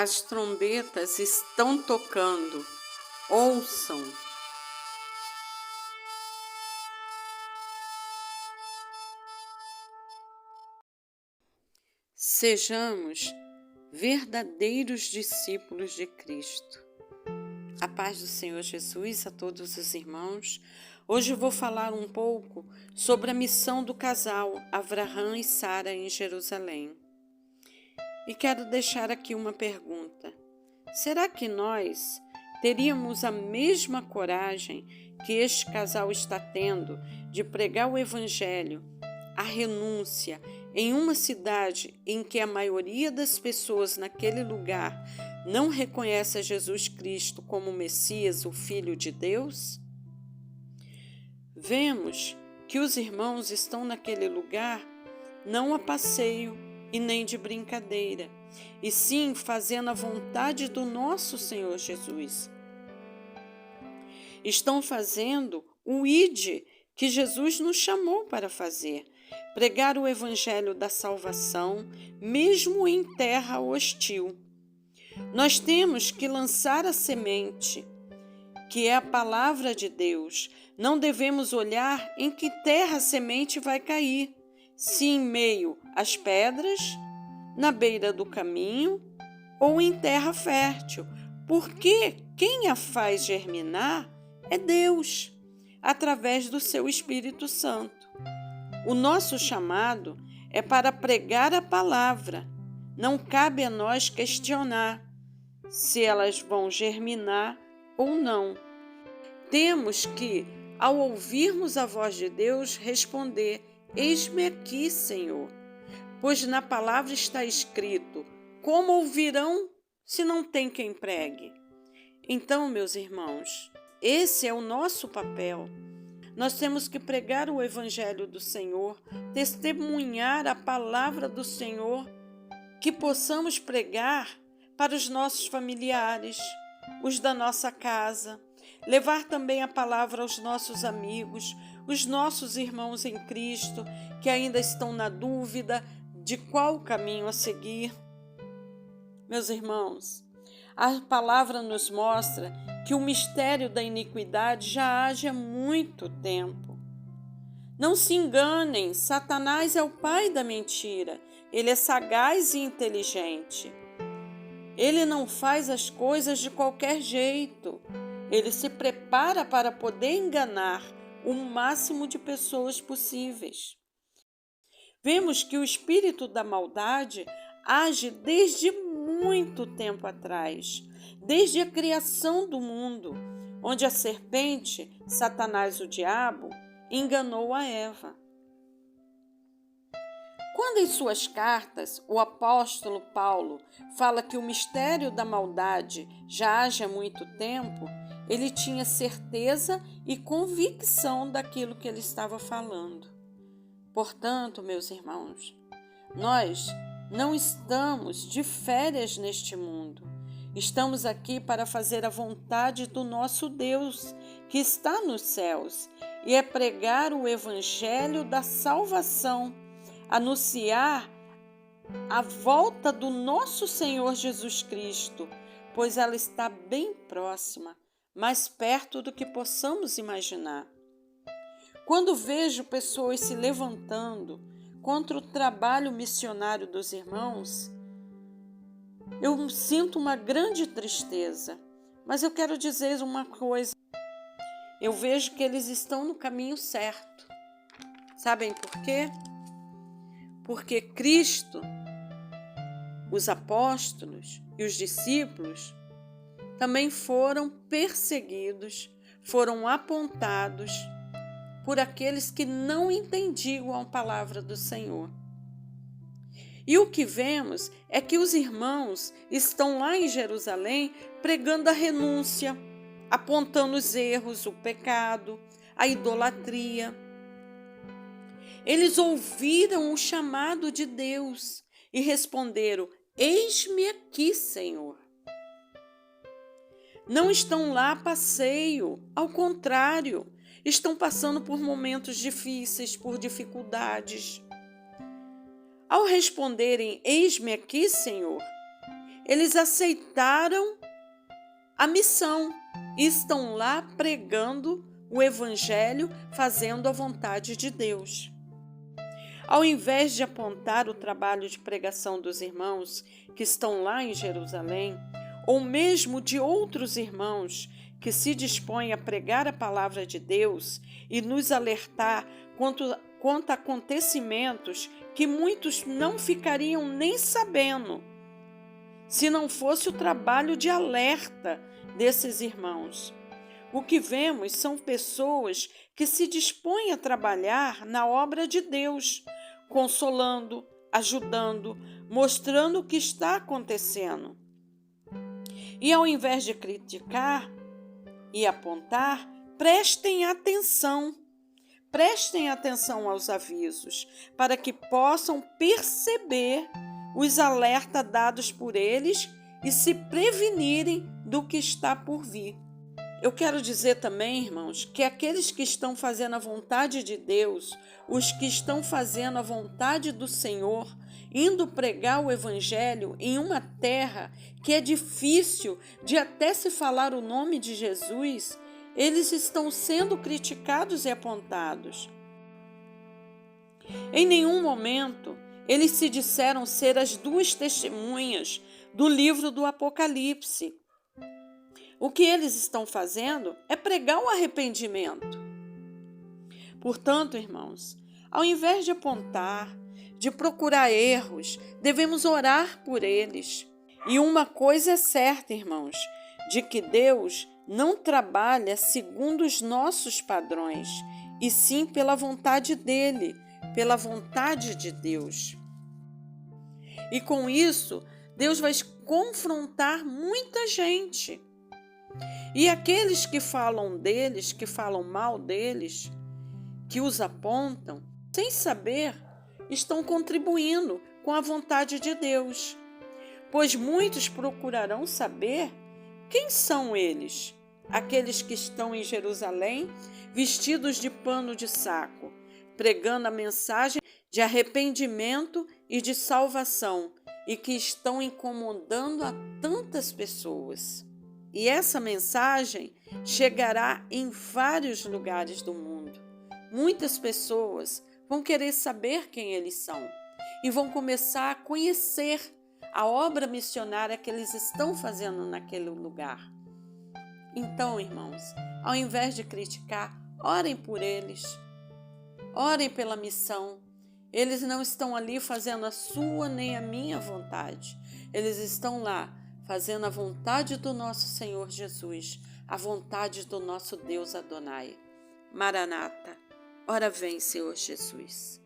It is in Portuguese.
As trombetas estão tocando, ouçam. Sejamos verdadeiros discípulos de Cristo. A paz do Senhor Jesus a todos os irmãos. Hoje eu vou falar um pouco sobre a missão do casal Avraham e Sara em Jerusalém. E quero deixar aqui uma pergunta. Será que nós teríamos a mesma coragem que este casal está tendo de pregar o Evangelho, a renúncia, em uma cidade em que a maioria das pessoas naquele lugar não reconhece a Jesus Cristo como Messias, o Filho de Deus? Vemos que os irmãos estão naquele lugar não a passeio e nem de brincadeira, e sim fazendo a vontade do nosso Senhor Jesus. Estão fazendo o ID que Jesus nos chamou para fazer, pregar o evangelho da salvação, mesmo em terra hostil. Nós temos que lançar a semente, que é a palavra de Deus. Não devemos olhar em que terra a semente vai cair, se em meio às pedras, na beira do caminho ou em terra fértil, porque quem a faz germinar é Deus, através do seu Espírito Santo. O nosso chamado é para pregar a palavra. Não cabe a nós questionar se elas vão germinar ou não. Temos que, ao ouvirmos a voz de Deus, responder: eis-me aqui, Senhor. Pois na palavra está escrito: como ouvirão se não tem quem pregue? Então, meus irmãos, esse é o nosso papel. Nós temos que pregar o Evangelho do Senhor, testemunhar a palavra do Senhor, que possamos pregar para os nossos familiares, os da nossa casa, levar também a palavra aos nossos amigos, os nossos irmãos em Cristo, que ainda estão na dúvida de qual caminho a seguir. Meus irmãos, a palavra nos mostra que o mistério da iniquidade já age há muito tempo. Não se enganem, Satanás é o pai da mentira. Ele é sagaz e inteligente. Ele não faz as coisas de qualquer jeito. Ele se prepara para poder enganar o máximo de pessoas possíveis. Vemos que o espírito da maldade age desde muito tempo atrás, desde a criação do mundo, onde a serpente, Satanás, o diabo, enganou a Eva. Quando em suas cartas o apóstolo Paulo fala que o mistério da maldade já age há muito tempo, ele tinha certeza e convicção daquilo que ele estava falando. Portanto, meus irmãos, nós não estamos de férias neste mundo. Estamos aqui para fazer a vontade do nosso Deus, que está nos céus, e é pregar o evangelho da salvação, anunciar a volta do nosso Senhor Jesus Cristo, pois ela está bem próxima, mais perto do que possamos imaginar. Quando vejo pessoas se levantando contra o trabalho missionário dos irmãos, eu sinto uma grande tristeza. Mas eu quero dizer uma coisa. Eu vejo que eles estão no caminho certo. Sabem por quê? Porque Cristo, os apóstolos e os discípulos também foram perseguidos, foram apontados por aqueles que não entendiam a palavra do Senhor. E o que vemos é que os irmãos estão lá em Jerusalém pregando a renúncia, apontando os erros, o pecado, a idolatria. Eles ouviram o chamado de Deus e responderam: eis-me aqui, Senhor. Não estão lá a passeio, ao contrário, estão passando por momentos difíceis, por dificuldades. Ao responderem, eis-me aqui, Senhor, eles aceitaram a missão e estão lá pregando o evangelho, fazendo a vontade de Deus. Ao invés de apontar o trabalho de pregação dos irmãos que estão lá em Jerusalém, ou mesmo de outros irmãos que se dispõem a pregar a palavra de Deus e nos alertar quanto a acontecimentos que muitos não ficariam nem sabendo, se não fosse o trabalho de alerta desses irmãos. O que vemos são pessoas que se dispõem a trabalhar na obra de Deus, consolando, ajudando, mostrando o que está acontecendo. E ao invés de criticar e apontar, prestem atenção aos avisos, para que possam perceber os alertas dados por eles e se prevenirem do que está por vir. Eu quero dizer também, irmãos, que aqueles que estão fazendo a vontade de Deus, os que estão fazendo a vontade do Senhor, indo pregar o evangelho em uma terra que é difícil de até se falar o nome de Jesus, eles estão sendo criticados e apontados. Em nenhum momento eles se disseram ser as duas testemunhas do livro do Apocalipse. O que eles estão fazendo é pregar o arrependimento. Portanto, irmãos, ao invés de apontar, de procurar erros, devemos orar por eles. E uma coisa é certa, irmãos, de que Deus não trabalha segundo os nossos padrões, e sim pela vontade dele, pela vontade de Deus. E com isso, Deus vai confrontar muita gente. E aqueles que falam deles, que falam mal deles, que os apontam, sem saber, estão contribuindo com a vontade de Deus. Pois muitos procurarão saber quem são eles, aqueles que estão em Jerusalém, vestidos de pano de saco, pregando a mensagem de arrependimento e de salvação, e que estão incomodando a tantas pessoas. E essa mensagem chegará em vários lugares do mundo. Muitas pessoas vão querer saber quem eles são e vão começar a conhecer a obra missionária que eles estão fazendo naquele lugar. Então, irmãos, ao invés de criticar, orem por eles. Orem pela missão. Eles não estão ali fazendo a sua nem a minha vontade. Eles estão lá fazendo a vontade do nosso Senhor Jesus, a vontade do nosso Deus Adonai. Maranata, ora vem, Senhor Jesus.